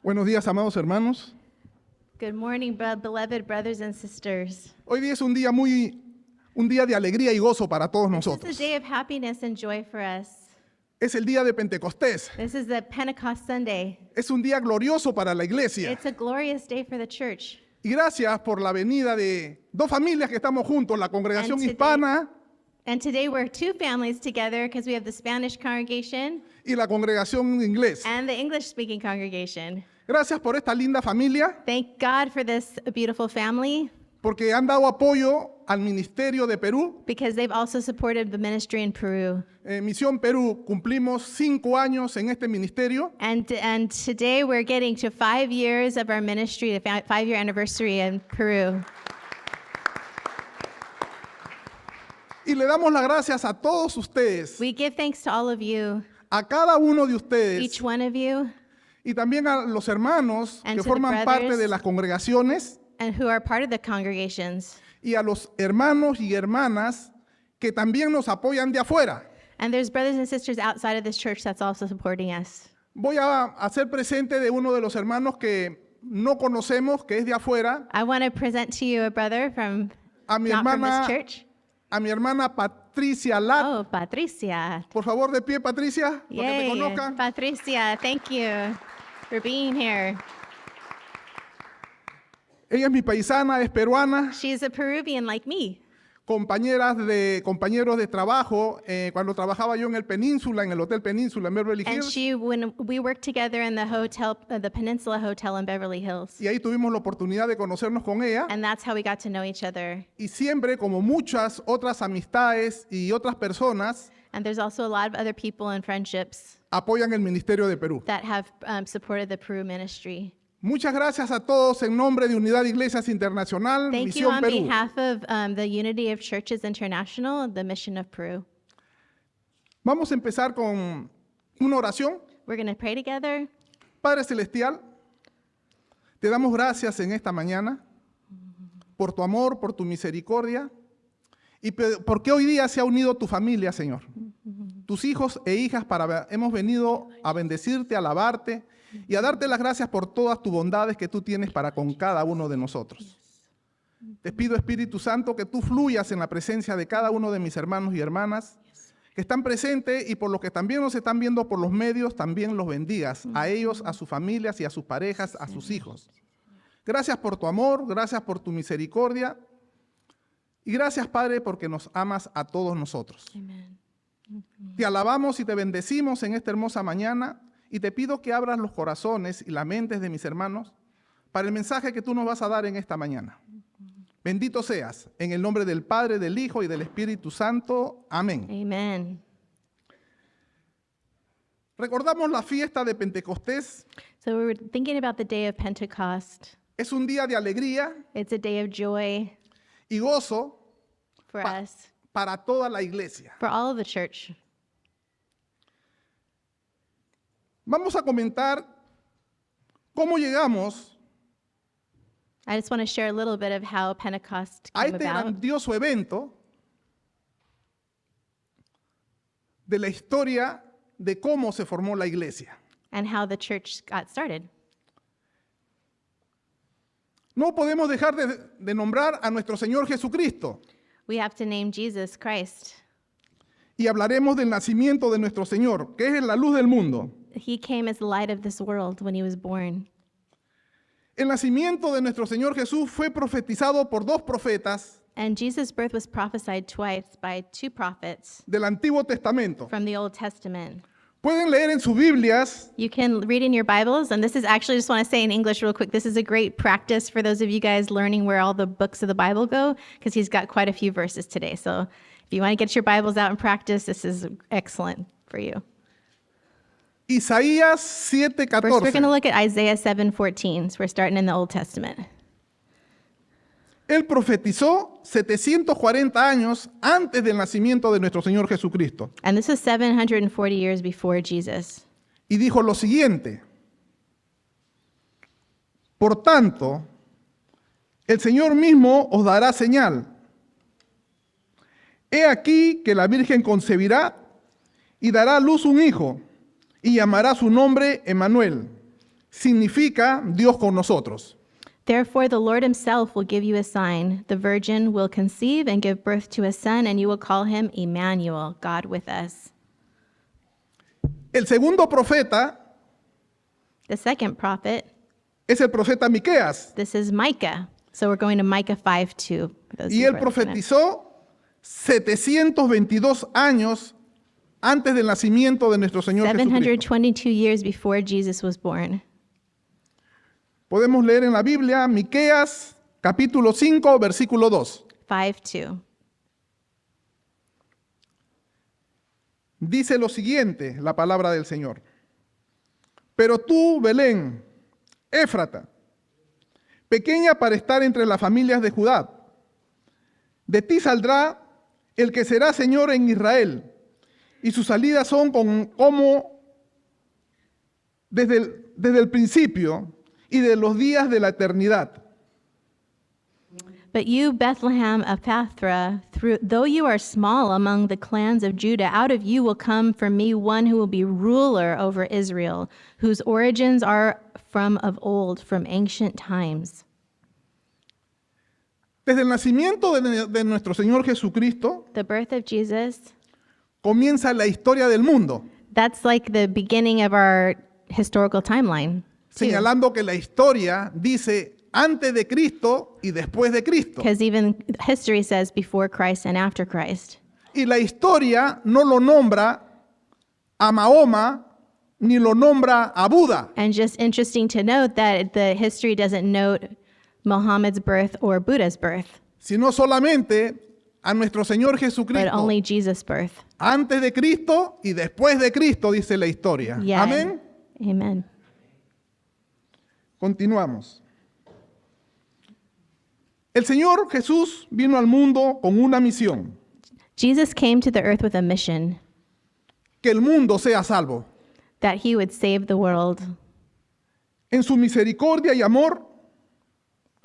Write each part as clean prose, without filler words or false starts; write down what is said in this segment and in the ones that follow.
Buenos días, amados hermanos. Good morning, beloved brothers and sisters. Hoy día es un día de alegría y gozo para todos This is nosotros. a day of happiness and joy for us. Es el día de Pentecostés. This is the Pentecost Sunday. Es un día glorioso para la iglesia. It's a glorious day for the church. Y gracias por la venida de dos familias que estamos juntos, la congregación And today- hispana And today we're two families together because we have the Spanish congregation y la congregación inglés. and the English-speaking congregation. Gracias por esta linda familia, Thank God for this beautiful family porque han dado apoyo al Ministerio de Perú. because they've also supported the ministry in Peru. Misión Perú, cumplimos 5 años en este ministerio And today we're getting to 5 years of our ministry, the 5-year anniversary in Peru. y le damos las gracias a todos ustedes, We give thanks to all of you, a cada uno de ustedes each one of you, y también a los hermanos And que to the forman parte brothers. de las congregaciones and who are part of the congregations. y a los hermanos y hermanas que también nos apoyan de afuera. And there's brothers and sisters outside of this church that's also supporting us. Voy a hacer presente de uno de los hermanos que no conocemos, que es de afuera, I want to present to you a brother from a mi not from this hermana, church. a mi hermana Patricia Lat. Oh, Patricia. Por favor, de pie, Patricia, para que te Yay, conozcan. Patricia, thank you for being here. Ella es mi paisana, es peruana, She's a Peruvian like me. compañeros de trabajo, cuando trabajaba yo en el Península, en el Hotel Península en Beverly And Hills, when we worked together in the hotel, the Peninsula Hotel in Beverly Hills. y ahí tuvimos la oportunidad de conocernos con ella. And that's how we got to know each other. Y siempre, como muchas otras amistades y otras personas, And there's also a lot of other people and friendships apoyan el Ministerio de Perú. that have supported the Peru ministry. Muchas gracias a todos en nombre de Unidad de Iglesias Internacional, Thank you Misión on Perú. behalf of the Unity of Churches International, the mission of Peru. Vamos a empezar con una oración. We're going to pray together. Padre Celestial, te damos gracias en esta mañana por tu amor, por tu misericordia y porque hoy día se ha unido tu familia, Señor. Tus hijos e hijas hemos venido a bendecirte, a alabarte y a darte las gracias por todas tus bondades que tú tienes para con cada uno de nosotros. Te pido, Espíritu Santo, que tú fluyas en la presencia de cada uno de mis hermanos y hermanas que están presentes y por los que también nos están viendo por los medios, también los bendigas, a ellos, a sus familias y a sus parejas, a sus hijos. Gracias por tu amor, gracias por tu misericordia y gracias, Padre, porque nos amas a todos nosotros. Amen. Te alabamos y te bendecimos en esta hermosa mañana y te pido que abras los corazones y las mentes de mis hermanos para el mensaje que tú nos vas a dar en esta mañana. Bendito seas, en el nombre del Padre, del Hijo y del Espíritu Santo. Amén. Amen. Recordamos la fiesta de Pentecostés. So we were thinking about the day of Pentecost. Es un día de alegría It's a day of joy y gozo for Pa- us, para toda la iglesia. for all of the church. Vamos a comentar cómo llegamos I just want to share a little bit of how Pentecost a came este about grandioso evento de la historia de cómo se formó la iglesia. and how the church got started. No podemos dejar de nombrar a nuestro Señor Jesucristo We have to name Jesus Christ. y hablaremos del nacimiento de nuestro Señor, que es la luz del mundo. He came as the light of this world when he was born. El nacimiento de nuestro Señor Jesús fue profetizado por dos profetas And Jesus' birth was prophesied twice by two prophets del Antiguo Testamento. from the Old Testament. Pueden leer en sus Biblias You can read in your Bibles, and this is actually, just want to say in English real quick, this is a great practice for those of you guys learning where all the books of the Bible go, because he's got quite a few verses today. So if you want to get your Bibles out and practice, this is excellent for you. Isaías First, we're going to 7:14. look at Isaiah 7:14. So we're starting in the Old Testament. Él profetizó 740 años antes del nacimiento de nuestro Señor Jesucristo. And this was 740 years before Jesus. Y dijo lo siguiente: por tanto, el Señor mismo os dará señal. He aquí que la Virgen concebirá y dará a luz un hijo, y llamará su nombre Emmanuel, significa Dios con nosotros. Therefore, the Lord himself will give you a sign. The virgin will conceive and give birth to a son, and you will call him Emmanuel, God with us. El segundo profeta The second prophet, es el profeta Miqueas, this is Micah. So we're going to Micah 5:2. y él profetizó 722 años antes del nacimiento de nuestro Señor Jesucristo. 722 years before Jesus was born. Podemos leer en la Biblia Miqueas capítulo 5, versículo 2. 5:2. Dice lo siguiente, la palabra del Señor. Pero tú, Belén, Éfrata, pequeña para estar entre las familias de Judá, de ti saldrá el que será Señor en Israel, y sus salidas son como desde el principio y de los días de la eternidad. But you, Bethlehem Ephrathah, though you are small among the clans of Judah, out of you will come for me one who will be ruler over Israel, whose origins are from of old, from ancient times. Desde el nacimiento de nuestro Señor Jesucristo, The birth of Jesus, comienza la historia del mundo, that's like the beginning of our historical timeline, too. señalando que la historia dice antes de Cristo y después de Cristo. Because even history says before Christ and after Christ. Y la historia no lo nombra a Mahoma ni lo nombra a Buda, And just interesting to note that the history doesn't note Muhammad's birth or Buddha's birth, sino solamente a nuestro Señor but Jesucristo. only Jesus' birth. Antes de Cristo y después de Cristo, dice la historia. Yeah. Amén. Amen. Continuamos. El Señor Jesús vino al mundo con una misión, Jesus came to the earth with a mission que el mundo sea salvo. that he would save the world. En su misericordia y amor,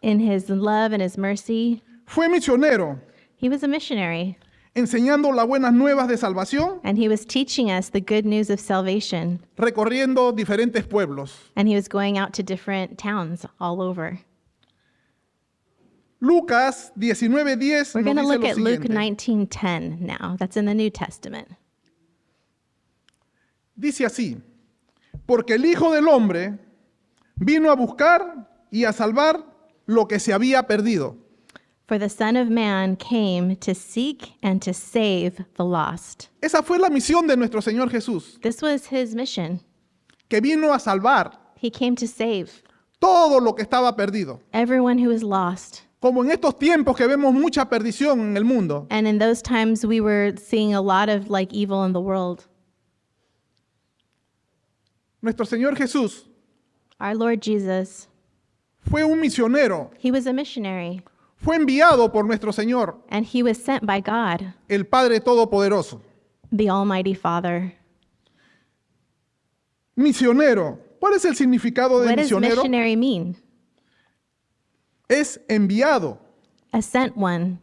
In his love and his mercy, fue misionero, he was a missionary, enseñando las buenas nuevas de salvación, and he was teaching us the good news of salvation, recorriendo diferentes pueblos. and he was going out to different towns all over. Lucas 19:10 We're going to nos dice look lo at Luke siguiente. 19:10 now. That's in the New Testament. Dice así, porque el Hijo del Hombre vino a buscar y a salvar lo que se había perdido. For the Son of Man came to seek and to save the lost. Esa fue la misión de nuestro Señor Jesús, This was his mission. que vino a salvar He came to save todo lo que estaba perdido. everyone who is lost. Como en estos tiempos que vemos mucha perdición en el mundo, And in those times, we were seeing a lot of like evil in the world. nuestro Señor Jesús Our Lord Jesus, fue un misionero, he was a missionary, fue enviado por nuestro Señor, and he was sent by God, el Padre Todopoderoso. the Almighty Father. Misionero. ¿Cuál es el significado de What does misionero? missionary mean? Es enviado. A sent one.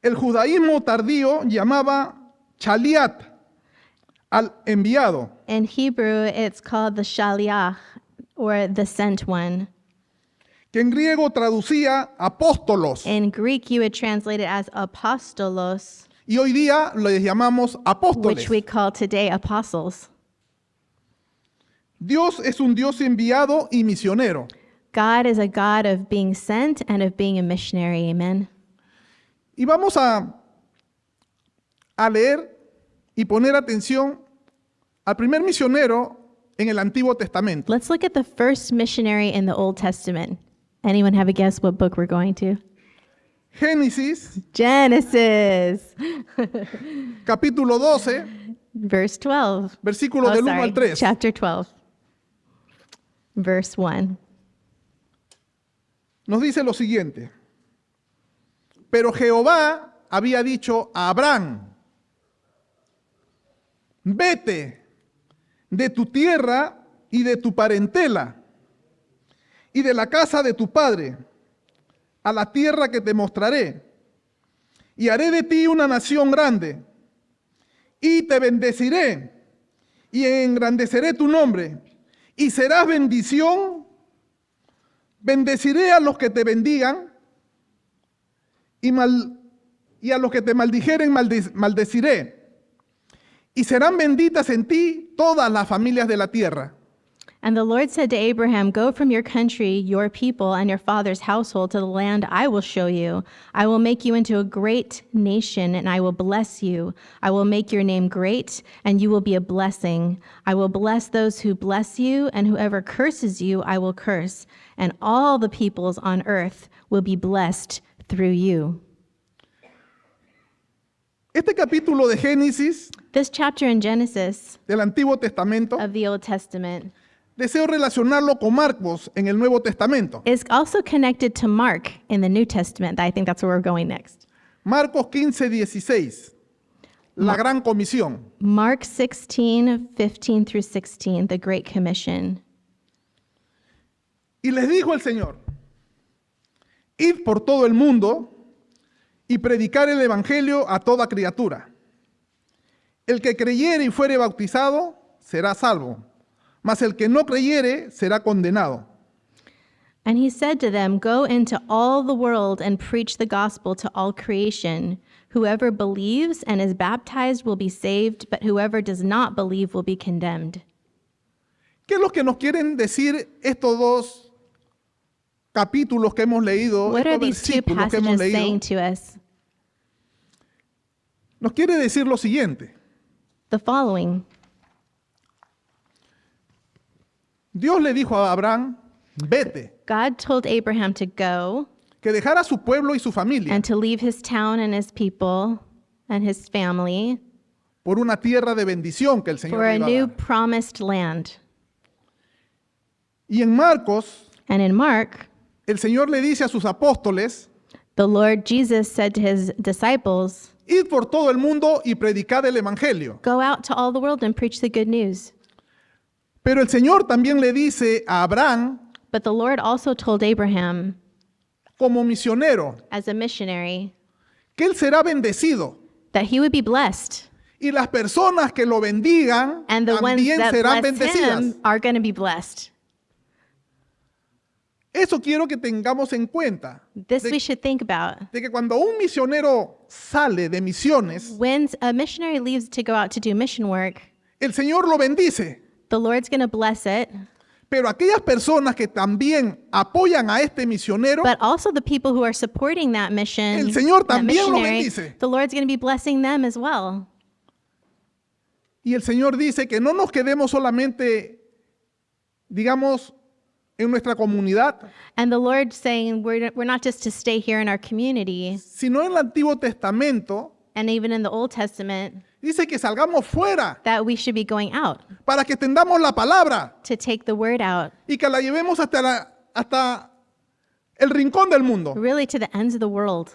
El judaísmo tardío llamaba chaliat al enviado. In Hebrew, it's called the shaliach, or the sent one. Que en griego traducía apóstolos, In Greek, you would translate it as apostolos, y hoy día les llamamos apóstoles. which we call today apostles. Dios es un Dios enviado y misionero. God is a God of being sent and of being a missionary. Amen. Y vamos a leer y poner atención al primer misionero en el Antiguo Testamento. Let's look at the first missionary in the Old Testament. Anyone have a guess what book we're going to? Génesis, Genesis, capítulo 12, verse 12. versículo del 1 al 3. Chapter 12, verse 1. Nos dice lo siguiente. Pero Jehová había dicho a Abraham, vete de tu tierra y de tu parentela y de la casa de tu padre a la tierra que te mostraré, y haré de ti una nación grande, y te bendeciré, y engrandeceré tu nombre, y serás bendición. Bendeciré a los que te bendigan y a los que te maldijeren maldeciré. Y serán benditas en ti todas las familias de la tierra. And the Lord said to Abraham, Go from your country, your people, and your father's household to the land I will show you. I will make you into a great nation, and I will bless you. I will make your name great, and you will be a blessing. I will bless those who bless you, and whoever curses you, I will curse. And all the peoples on earth will be blessed through you. Este capítulo de Génesis This chapter in Genesis del Antiguo Testamento, of the Old Testament deseo relacionarlo con Marcos en el Nuevo Testamento. is also connected to Mark in the New Testament. I think that's where we're going next. Marcos 15:16, la gran comisión. Mark 16:15 through 16, the Great Commission. Y les dijo el Señor, id por todo el mundo y predicar el evangelio a toda criatura. El que creyere y fuere bautizado será salvo, mas el que no creyere será condenado. And he said to them, Go into all the world and preach the gospel to all creation. Whoever believes and is baptized will be saved, but whoever does not believe will be condemned. ¿Qué es lo que nos quieren decir estos dos capítulos que hemos leído, What are estos these two versículos que hemos passages saying leído? to us? Nos quiere decir lo siguiente. The following. Dios le dijo a Abraham, vete, God told Abraham to go que dejara a su pueblo y su familia and to leave his town and his people and his family por una tierra de bendición que el Señor for le a iba a new dar. promised land. Y en Marcos, And in Mark, el Señor le dice a sus apóstoles, the Lord Jesus said to his disciples, id por todo el mundo y predicad el evangelio. Go out to all the world and preach the good news. Pero el Señor también le dice a Abraham, But the Lord also told Abraham, como misionero, as a missionary, que él será bendecido. that he would be blessed, Y las personas que lo bendigan and the ones también that serán bless bendecidas. him are going to be blessed. Eso quiero que tengamos en cuenta. This De, we should think about. de que cuando un misionero sale de misiones, When a missionary leaves to go out to do mission work, el Señor lo bendice. the Lord's going to bless it, Pero aquellas personas que también apoyan a este misionero, but also the people who are supporting that mission, El Señor that también lo missionary, bendice. the Lord's going to be blessing them as well. y el Señor dice que no nos quedemos solamente, digamos, en nuestra comunidad, And the Lord's saying we're not just to stay here in our community, sino en el Antiguo Testamento, and even in the Old Testament, dice que salgamos fuera that we should be going out para que extendamos la palabra to take the word out, y que la llevemos hasta el rincón del mundo. really to the ends of the world,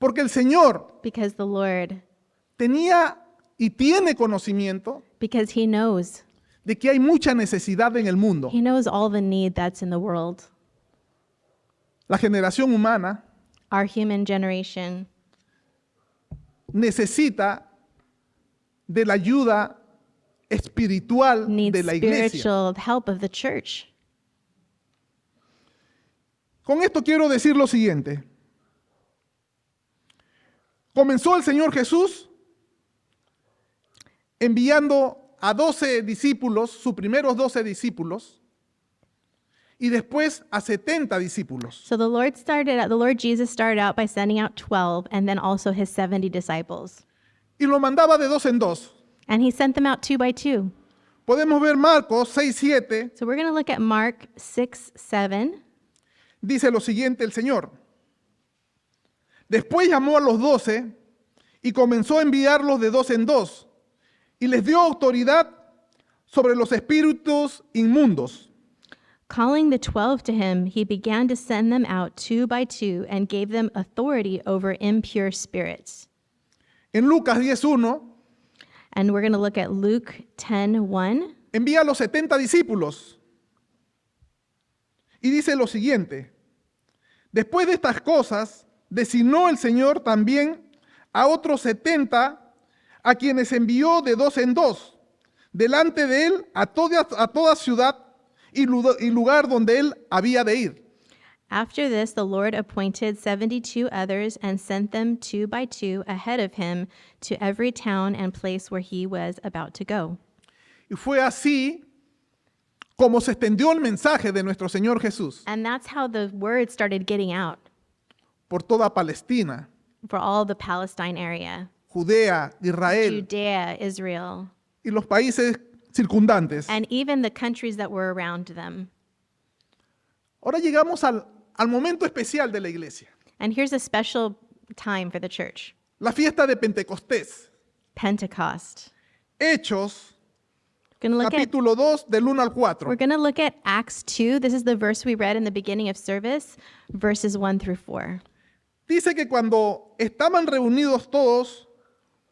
Porque el Señor because the Lord, tenía y tiene conocimiento because he knows de que hay mucha necesidad en el mundo. He knows all the need that's in the world. La generación humana Our human generation necesita de la ayuda espiritual needs de la iglesia. spiritual help of the church. Con esto quiero decir lo siguiente. Comenzó el Señor Jesús enviando a 12 discípulos, sus primeros 12 discípulos, y después a 70 discípulos. So the Lord Jesus started out by sending out 12 and then also his 70 disciples. Y lo mandaba de dos en dos. And he sent them out 2 by 2. Podemos ver Marcos 6:7, So we're going to look at Mark 6:7. dice lo siguiente el Señor. Después llamó a los 12 y comenzó a enviarlos de dos en dos, y les dio autoridad sobre los espíritus inmundos. Calling the 12 to him, he began to send them out 2 by 2 and gave them authority over impure spirits. En Lucas 10:1 And we're going to look at Luke 10:1. envía a los 70 discípulos y dice lo siguiente. Después de estas cosas, designó el Señor también a otros 70 a quienes envió de dos en dos, delante de él a toda ciudad y lugar donde él había de ir. After this, the Lord appointed 72 others and sent them 2 by 2 ahead of him to every town and place where he was about to go. Y fue así como se extendió el mensaje de nuestro Señor Jesús And that's how the word started getting out por toda Palestina, for all the Palestine area, Judea, Israel Judea, Israel, y los países circundantes. and even the countries that were around them. Ahora llegamos al momento especial de la iglesia, And here's a special time for the church, la fiesta de Pentecostés. Pentecost. Hechos, We're going to look at capítulo 2, del 1 al 4. We're going to look at Acts 2. This is the verse we read in the beginning of service, verses 1 through 4. Dice que cuando estaban reunidos todos,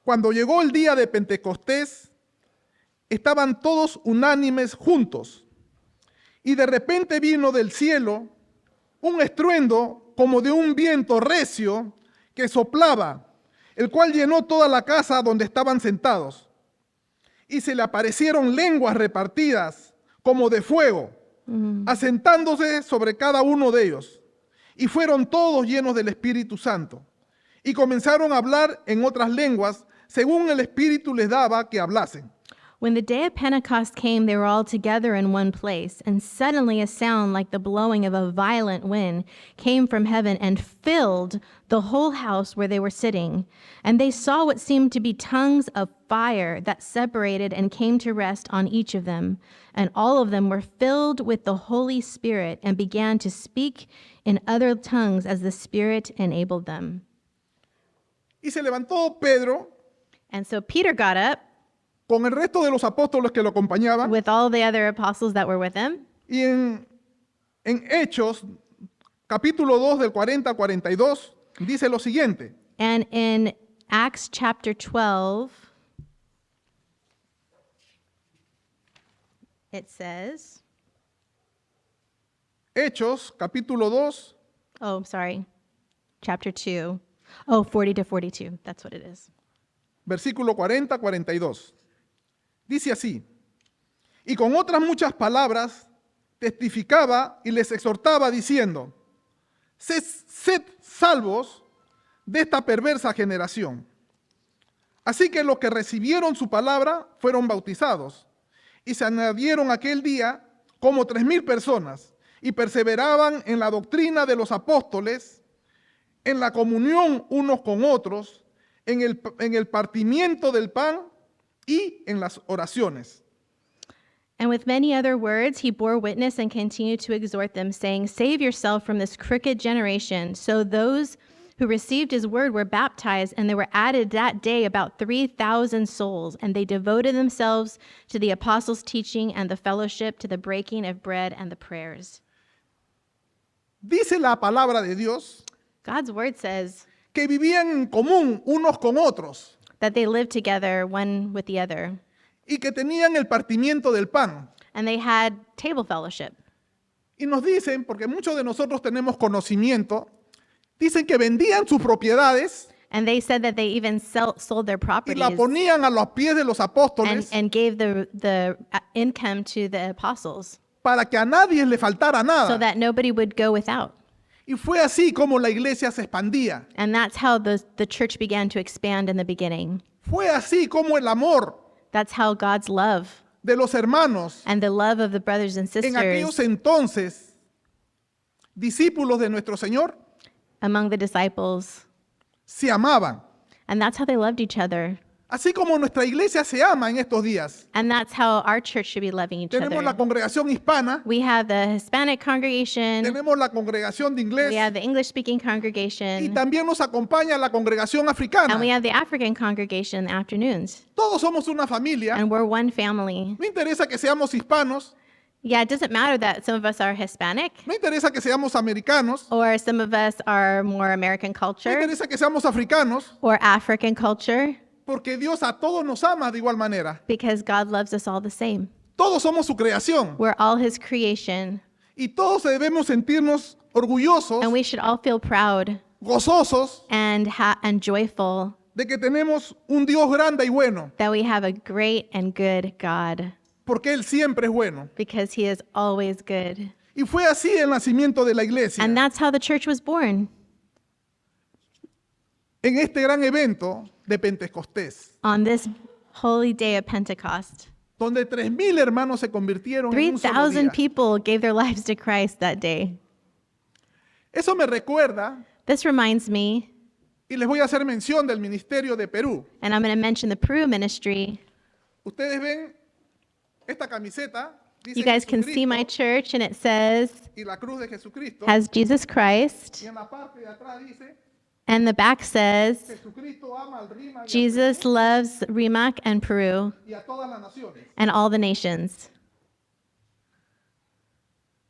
cuando llegó el día de Pentecostés, estaban todos unánimes juntos. Y de repente vino del cielo un estruendo como de un viento recio que soplaba, el cual llenó toda la casa donde estaban sentados. Y se le aparecieron lenguas repartidas como de fuego, asentándose sobre cada uno de ellos. Y fueron todos llenos del Espíritu Santo. Y comenzaron a hablar en otras lenguas, según el Espíritu les daba que hablasen. When the day of Pentecost came, they were all together in one place, and suddenly a sound like the blowing of a violent wind came from heaven and filled the whole house where they were sitting. And they saw what seemed to be tongues of fire that separated and came to rest on each of them. And all of them were filled with the Holy Spirit and began to speak in other tongues as the Spirit enabled them. Y se levantó Pedro And so Peter got up con el resto de los apóstoles que lo acompañaban. with all the other apostles that were with him. Y en Hechos, capítulo 2, del 40 al 42, dice lo siguiente. And in Acts chapter 12, it says, Hechos, capítulo 2, oh, sorry, chapter 2. Oh, 40 to 42. That's what it is. versículo 40 42. Dice así: y con otras muchas palabras testificaba y les exhortaba diciendo: sed salvos de esta perversa generación. Así que los que recibieron su palabra fueron bautizados, y se añadieron aquel día como 3,000 personas, y perseveraban en la doctrina de los apóstoles, en la comunión unos con otros, en el partimiento del pan y en las oraciones. And with many other words, he bore witness and continued to exhort them, saying, Save yourself from this crooked generation. So those who received his word were baptized, and there were added that day about 3,000 souls. And they devoted themselves to the apostles' teaching and the fellowship, to the breaking of bread and the prayers. Dice la palabra de Dios God's word says que vivían en común unos con otros that they lived together, one with the other, y que tenían el partimiento del pan. and they had table fellowship. Y nos dicen, porque muchos de nosotros tenemos conocimiento, dicen que vendían sus propiedades And they said that they even sold their y properties la ponían a los pies de los apóstoles and gave the income to the apostles para que a nadie le faltara so nada. that nobody would go without. Y fue así como la iglesia se expandía. And that's how the church began to expand in the beginning. Fue así como el amor That's how God's love de los hermanos and the love of the brothers and en aquellos sisters entonces, discípulos de nuestro Señor, among the disciples, se amaban. and that's how they loved each other. Así como nuestra iglesia se ama en estos días. And that's how our church should be loving each Tenemos la other. congregación hispana, We have the Hispanic congregation, tenemos la congregación de inglés we have the English-speaking y congregation, también nos acompaña la congregación and we africana. have the African congregation in the afternoons. Todos somos una familia. And we're one family. No interesa que seamos hispanos, Yeah, it doesn't matter that some of us are Hispanic no interesa que seamos americanos, or some of us are more American no culture interesa que seamos africanos, or African culture, porque Dios a todos nos ama de igual manera. because God loves us all the same. Todos somos su creación We're all his creation, y todos debemos sentirnos orgullosos, and we should all feel proud gozosos and joyful de que tenemos un Dios grande y bueno, that we have a great and good God, porque Él siempre es bueno. because he is always good. Y fue así el nacimiento de la iglesia. And that's how the church was born, En este gran evento de Pentecostés, on this holy day of Pentecost. donde 3,000 hermanos se convirtieron en un solo 3,000 día. people gave their lives to Christ that day. Eso me recuerda, This reminds me, y les voy a hacer mención del ministerio de Perú. and I'm going to mention the Peru ministry. Ustedes ven esta camiseta, dice You guys can see my Jesucristo church, and it says, y la cruz de Jesucristo. has Jesus Christ, Y en la parte de atrás dice, and the back says, Jesucristo ama al Rímac y al Jesus loves Rimac and Peru Perú y a todas las naciones. and all the nations.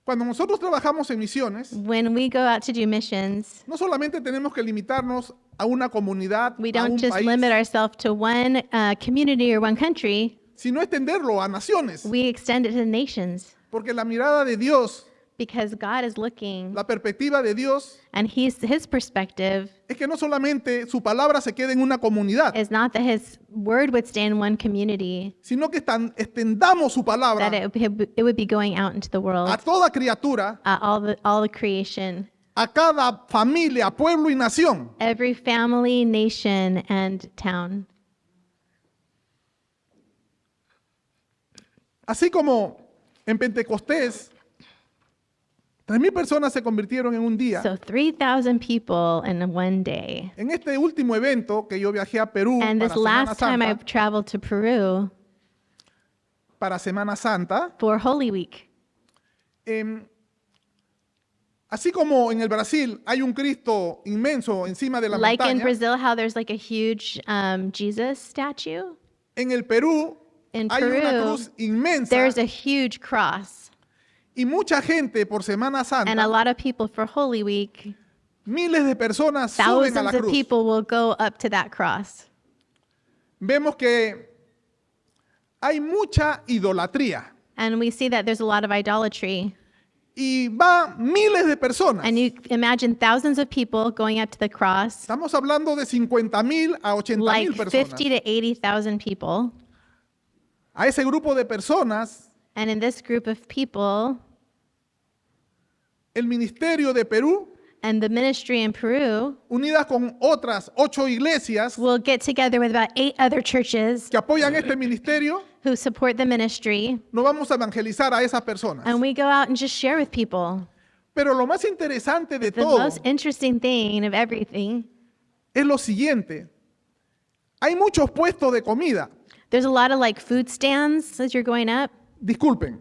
Cuando nosotros trabajamos en misiones, When we go out to do missions, no solamente tenemos que limitarnos a una comunidad, we a don't un just país, limit ourselves to one community or one country. sino extenderlo a naciones. We extend it to the nations, Porque la mirada de Dios, because God is looking, la perspectiva de Dios, and his perspective es que no solamente su palabra se quede en una comunidad, is not that his word would stay in one community, sino que extendamos su palabra that it would be going out into the world, a toda criatura, all the creation, a cada familia, pueblo y nación. every family, nation, and town. Así como en Pentecostés, 3,000 personas se convirtieron en un día. So 3,000 people in one day. En este último evento que yo viajé a Perú And this para Semana last time Santa, I've traveled to Peru for Holy Week. Así como en el Brasil hay un Cristo inmenso encima de la Like in montaña, Brazil, how there's like a huge Jesus statue. en el Perú In hay una Peru, cruz inmensa there's a huge cross. y mucha gente por Semana And a Santa, lot of people for Holy Week, miles de personas suben a la thousands of cruz. people will go up to that cross. Vemos que hay mucha idolatría And we see that there's a lot of idolatry. y va miles de personas. And you imagine thousands of people going up to the cross, Estamos hablando de 50,000 a 80,000 like personas. 50 to 80,000 people. A ese grupo de personas, And in this group of people, el ministerio de Perú, and the ministry in Peru, unidas con otras 8 iglesias will get together with about 8 other churches que apoyan este ministerio, who support the ministry, nos vamos a evangelizar a esas personas. and we go out and just share with people. Pero lo más interesante de The todo most interesting thing of everything, es lo siguiente. Hay muchos puestos de comida. there's a lot of like food stands as you're going up. Disculpen.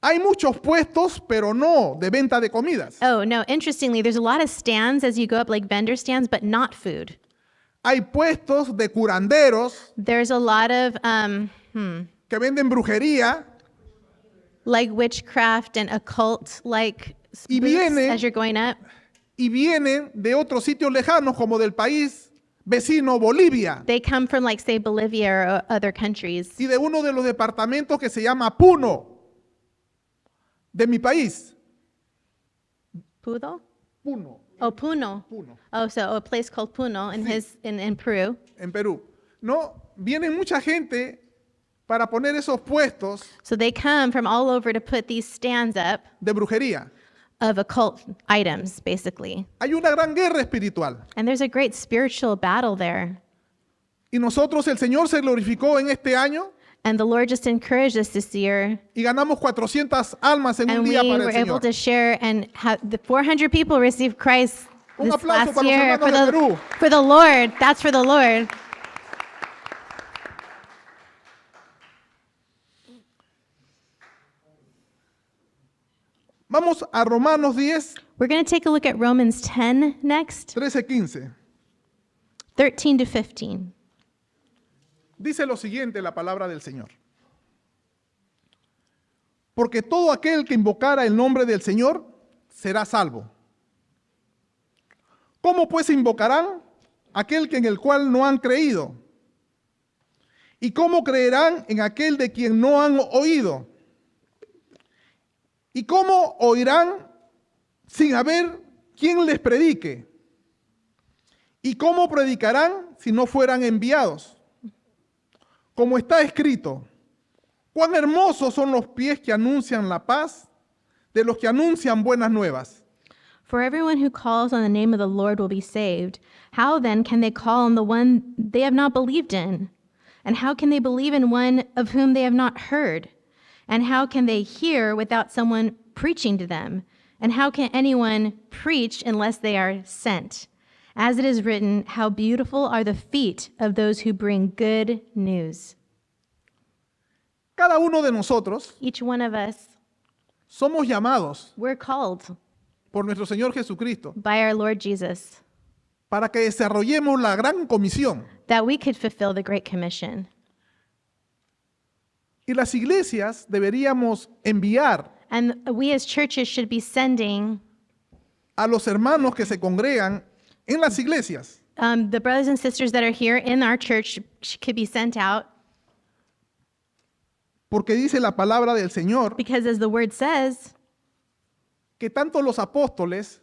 Hay muchos puestos, pero no de venta de comidas. Oh, no, interestingly, there's a lot of stands as you go up, like vendor stands, but not food. Hay puestos de curanderos There's a lot of que venden brujería like witchcraft and occult like Y booths viene- as you're going up. y vienen de otros sitios lejanos como del país vecino Bolivia They come from like say Bolivia or other countries. y de uno de los departamentos que se llama Puno de mi país. Puno? Puno, Oh, Puno. Puno, Oh, so a place called Puno in Peru. en Perú. No, vienen mucha gente para poner esos puestos So they come from all over to put these stands up de brujería. of occult items, basically. Hay una gran guerra espiritual. And there's a great spiritual battle there. Y nosotros, el Señor se glorificó en este año And the Lord just encouraged us this year. y ganamos 400 almas en un And we día para were el able Señor. to share, and the 400 people received Christ Un this aplauso last para los year hermanos de Perú. for the Lord. That's for the Lord. Vamos a Romanos 10, We're going to take a look at Romans 10 next, 13-15. 13 to 15. Dice lo siguiente la palabra del Señor. Porque todo aquel que invocara el nombre del Señor será salvo. ¿Cómo pues invocarán aquel que en el cual no han creído? ¿Y cómo creerán en aquel de quien no han oído? ¿Y cómo oirán sin haber quien les predique? ¿Y cómo predicarán si no fueran enviados? Como está escrito, cuán hermosos son los pies que anuncian la paz de los que anuncian buenas nuevas. For everyone who calls on the name of the Lord will be saved. How then can they call on the one they have not believed in? And how can they believe in one of whom they have not heard? And how can they hear without someone preaching to them? And how can anyone preach unless they are sent? As it is written, how beautiful are the feet of those who bring good news. Cada uno de nosotros Each one of us, somos llamados we're called por nuestro Señor Jesucristo by our Lord Jesus para que desarrollemos la gran comisión. that we could fulfill the Great Commission. Y las iglesias deberíamos enviar And we as churches should be sending a los hermanos que se congregan en las iglesias the brothers and sisters that are here in our church could be sent out porque dice la palabra del Señor because, as the word says, que tanto los apóstoles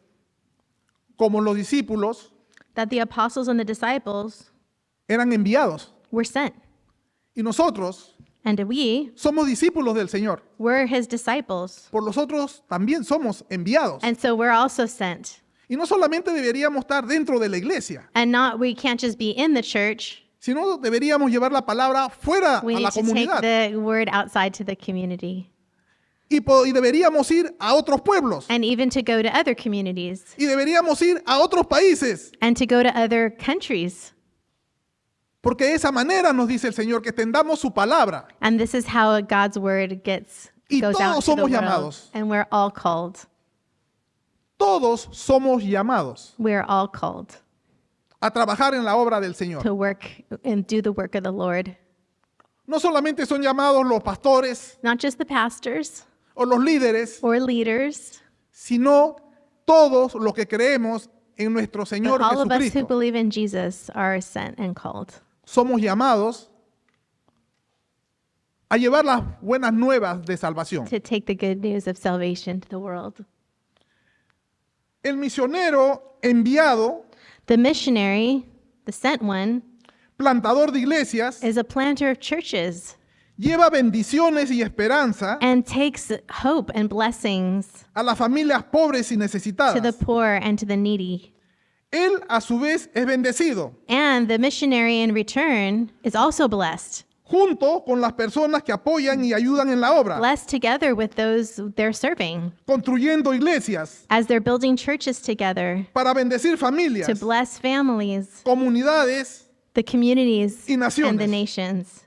como los discípulos that the apostles and the disciples eran enviados. were sent. Y nosotros And we somos discípulos del Señor. were his disciples. Por nosotros también somos enviados. And so we're also sent. Y no solamente deberíamos estar dentro de la iglesia, And we can't just be in the church. sino deberíamos llevar la palabra fuera We a need la to take comunidad. the word outside to the community Y deberíamos ir a otros pueblos. and even to go to other communities Y deberíamos ir a otros países. and to go to other countries. Porque de esa manera nos dice el Señor que extendamos su palabra. And this is how God's word Y goes out todos to the somos world. llamados. And we're all called. Todos somos llamados We're all called a trabajar en la obra del Señor. to work and do the work of the Lord. No solamente son llamados los pastores Not just the pastors o los líderes, or leaders, sino todos los que creemos en nuestro Señor but all of us who Jesucristo. believe in Jesus are sent and called Somos llamados a llevar las buenas nuevas de salvación. to take the good news of salvation to the world. El misionero enviado, The missionary, the sent one, plantador de iglesias, is a planter of churches lleva bendiciones y esperanza and takes hope and blessings a las familias pobres y to the necesitadas. poor and to the needy. Él a su vez es bendecido, And the missionary in return is also blessed, junto con las personas que apoyan y ayudan en la obra, blessed together with those they're serving construyendo iglesias as they're building churches together para bendecir to familias, bless families, comunidades. the communities, Y naciones. and the nations.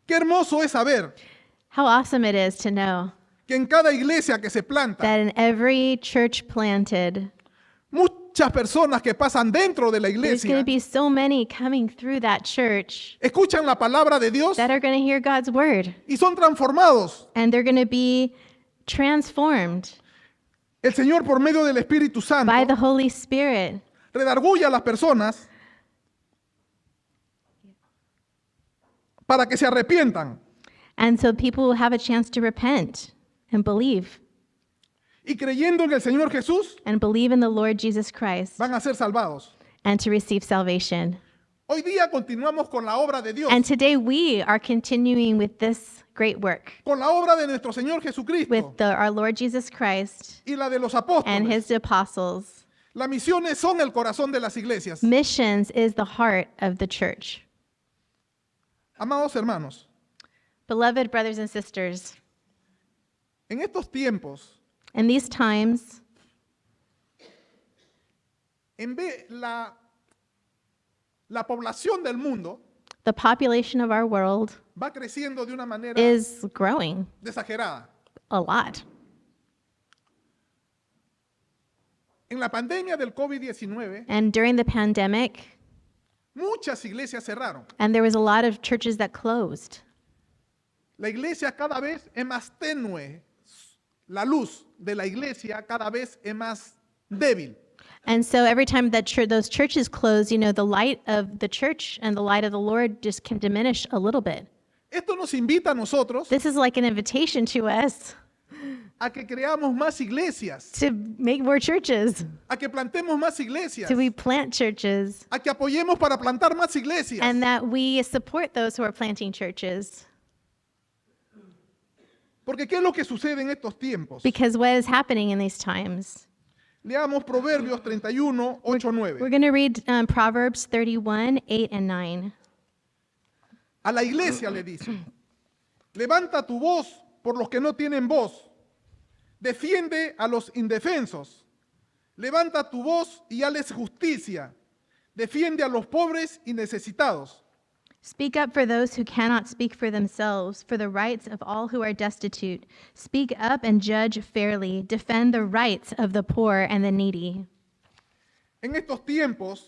Qué hermoso es saber How awesome it is to know que en cada iglesia que se planta, that in every church planted, muchas personas que pasan dentro de la there's going iglesia to be so many coming through that church escuchan la palabra de Dios that are going to hear God's word, y son transformados. and they're going to be transformed El Señor por medio del Espíritu Santo by the Holy Spirit. redarguye a las personas para que se arrepientan And so people will have a chance to repent and believe y creyendo en el Señor Jesús in the Lord Jesus Christ van a ser salvados. and to receive salvation. Hoy día continuamos con la obra de Dios, And today we are continuing with this great work con la obra de nuestro Señor Jesucristo with our Lord Jesus Christ y la de los and apóstoles. his apostles. Las misiones son el corazón de las iglesias. Missions is the heart of the church. Amados hermanos, Beloved brothers and sisters, en estos tiempos, in these times, la población del mundo the population of our world va creciendo de una manera is growing exagerada. a lot. En la pandemia del COVID-19, And during the pandemic, muchas iglesias cerraron. and there was a lot of churches that closed. La iglesia cada vez es más tenue. La luz de la iglesia cada vez es más débil. And so every time that those churches close, the light of the church and the light of the Lord just can diminish a little bit. Esto nos invita a nosotros This is like an invitation to us a que creamos más iglesias, to make more churches, a que plantemos más iglesias, to we plant churches, a que apoyemos para plantar más iglesias. and that we support those who are planting churches. Porque ¿qué es lo que sucede en estos tiempos? Because what is happening in these times? Leamos Proverbios 31, 8, We're 9. going to read Proverbs 31, 8 and 9. A la iglesia le dice, levanta tu voz por los que no tienen voz, defiende a los indefensos, levanta tu voz y hales justicia, defiende a los pobres y necesitados. Speak up for those who cannot speak for themselves, for the rights of all who are destitute. Speak up and judge fairly. Defend the rights of the poor and the needy. En estos tiempos,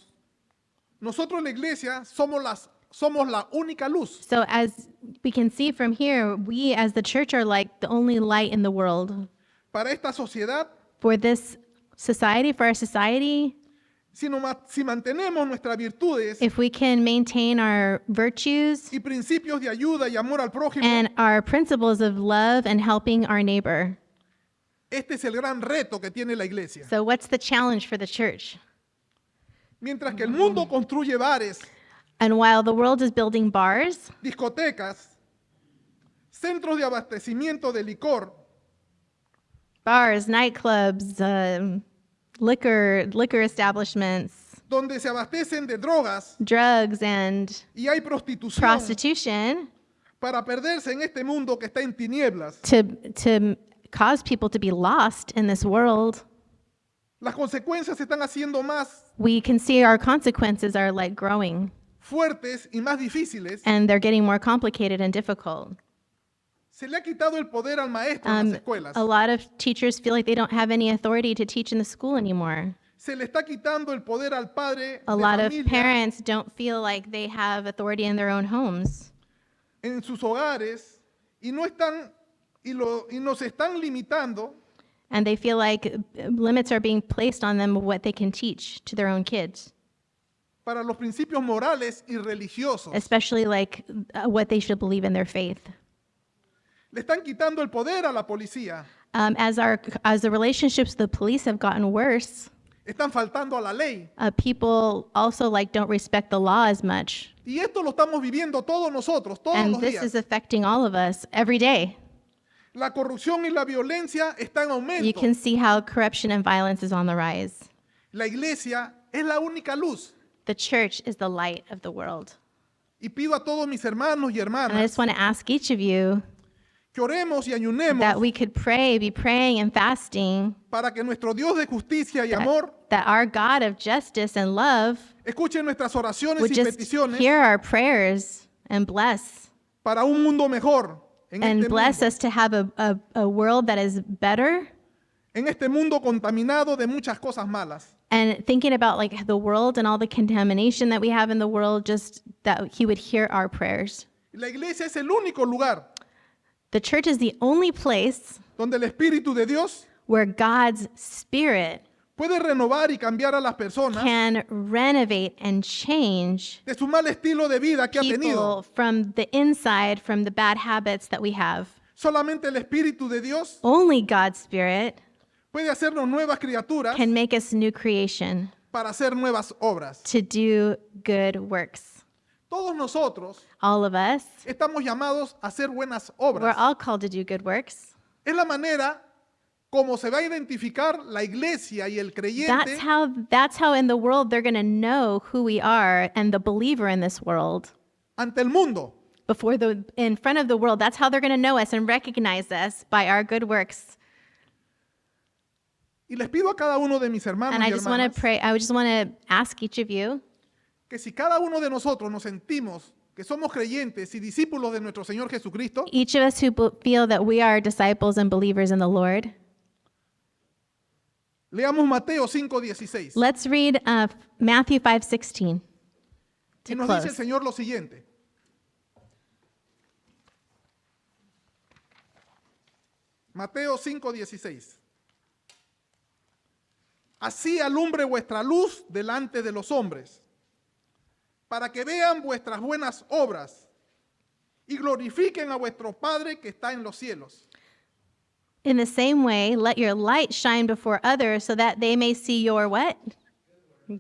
nosotros la iglesia somos la única luz. So as we can see from here, we as the church are like the only light in the world. Para esta sociedad, For this society, for our society, si mantenemos nuestras virtudes if we can maintain our virtues y principios de ayuda y amor al prójimo, and our principles of love and helping our neighbor. este es el gran reto que tiene la iglesia. So what's the challenge for the church? Mientras que el mundo construye bares, And while the world is building bars, discotecas, centros de abastecimiento de licor, bars, nightclubs, liquor establishments, donde se abastecen de drogas drugs, and y hay prostitución prostitution para perderse en este mundo que está en tinieblas, to cause people to be lost in this world, las consecuencias se están haciendo más we can see our consequences are like growing fuertes y más difíciles. and they're getting more complicated and difficult. Se le ha quitado el poder al maestro en las escuelas. A lot of teachers feel like they don't have any authority to teach in the school anymore. Se le está quitando el poder al padre A de lot of familia parents don't feel like they have authority in their own homes. en sus hogares y no están y nos están limitando And they feel like limits are being placed on them of what they can teach to their own kids, para los principios morales y religiosos. especially like what they should believe in their faith. Le están quitando el poder a la policía. As the relationships with the police have gotten worse, Están faltando a la ley. people also like don't respect the law as much. Y esto lo estamos viviendo todos nosotros, todos And los this días. is affecting all of us every day. La corrupción y la violencia están en You aumento. can see how corruption and violence is on the rise. La iglesia es la única luz. The church is the light of the world. Y pido a todos mis hermanos y And I hermanas just want to ask each of you que oremos y ayunemos that we could be praying and fasting, para que nuestro Dios de justicia y amor that our God of justice and love escuche nuestras oraciones would y just peticiones hear our prayers and bless para un mundo mejor. and bless us to have a world that is better. En este mundo contaminado de muchas cosas malas. And thinking about like the world and all the contamination that we have in the world, just that he would hear our prayers. La iglesia es el único lugar The church is the only place donde el Espíritu de Dios where God's Spirit puede renovar y cambiar a las personas can renovate and change de su mal estilo de vida que ha people tenido. from the inside, from the bad habits that we have. Solamente el Espíritu de Dios Only God's Spirit puede hacernos nuevas criaturas can make us new creation para hacer nuevas obras. to do good works. Todos nosotros All of us, estamos llamados a hacer buenas we're obras. all called to do good works. Es la manera como se va a identificar la iglesia y el creyente That's how in the world they're going to know who we are and the believer in this world. ante el mundo. In front of the world, that's how they're going to know us and recognize us by our good works. Y les pido a cada uno de mis hermanos And y I just want hermanas to pray, I just want to ask each of you que si cada uno de nosotros nos sentimos que somos creyentes y discípulos de nuestro Señor Jesucristo, each of us who feel that we are disciples and believers in the Lord, leamos Mateo 5:16. let's read Matthew 5:16 Y to nos dice el close. Señor lo siguiente. Mateo 5:16. Así alumbre vuestra luz delante de los hombres, para que vean vuestras buenas obras y glorifiquen a vuestro Padre que está en los cielos. In the same way, let your light shine before others so that they may see your what?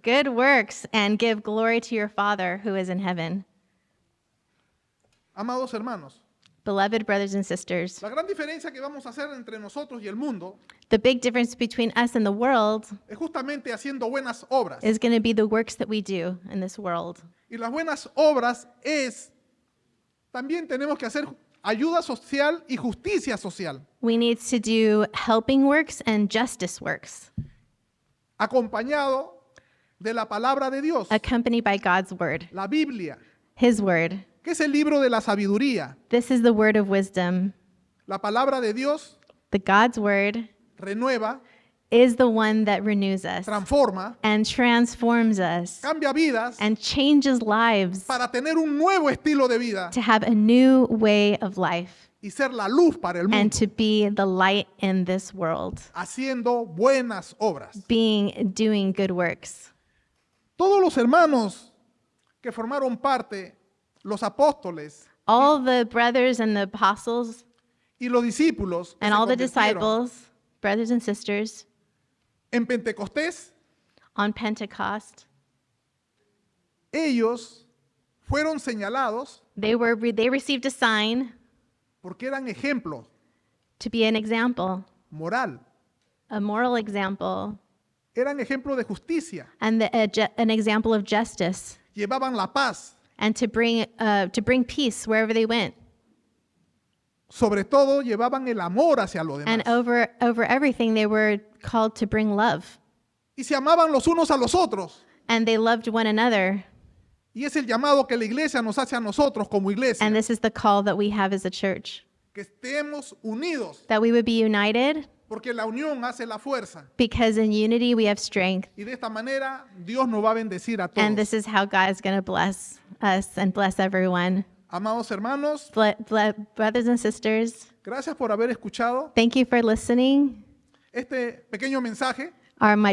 Good works and give glory to your Father who is in heaven. Amados hermanos, Beloved brothers and sisters, la gran diferencia que vamos a hacer entre nosotros y el mundo the big difference between us and the world es justamente haciendo buenas obras. is going to be the works that we do in this world. Y las buenas obras también tenemos que hacer ayuda social y justicia social, We need to do helping works and justice works, acompañado de la palabra de Dios, accompanied by God's word, la Biblia, His word. que es el libro de la sabiduría. This is the word of wisdom. La palabra de Dios The God's word renueva, is the one that renews us transforma, and transforms us cambia vidas and changes lives para tener un nuevo estilo de vida to have a new way of life y ser la luz para el and mundo, to be the light in this world, haciendo buenas obras. doing good works. Todos los hermanos que formaron parte, los apóstoles All the brothers and the apostles y los discípulos que and se all the convirtieron disciples, brothers and sisters, en Pentecostés, on Pentecost, ellos fueron señalados they received a sign porque eran ejemplos to be an example, moral, a moral example, eran ejemplos de justicia, and an example of justice, llevaban la paz, and to bring peace wherever they went. sobre todo llevaban el amor hacia los And demás. over everything, they were called to bring love. Y se amaban los unos a los otros. And they loved one another. Y es el llamado que la iglesia nos hace a nosotros como iglesia, And this is the call that we have as a church, que estemos unidos, that we would be united, porque la unión hace la fuerza. because in unity we have strength. Y de esta manera Dios nos va a bendecir a And todos. this is how God is going to bless us and bless everyone. Amados hermanos, Brothers and sisters, gracias por haber escuchado thank you for listening este pequeño mensaje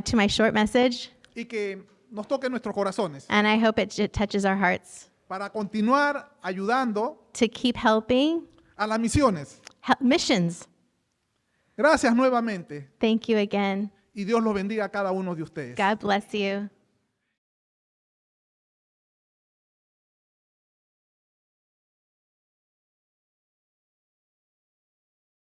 to my short message. y que nos toque nuestros corazones And I hope it touches our hearts para continuar ayudando to keep helping a las misiones. missions. Gracias nuevamente Thank you again. y Dios los bendiga a cada uno de ustedes. God bless you.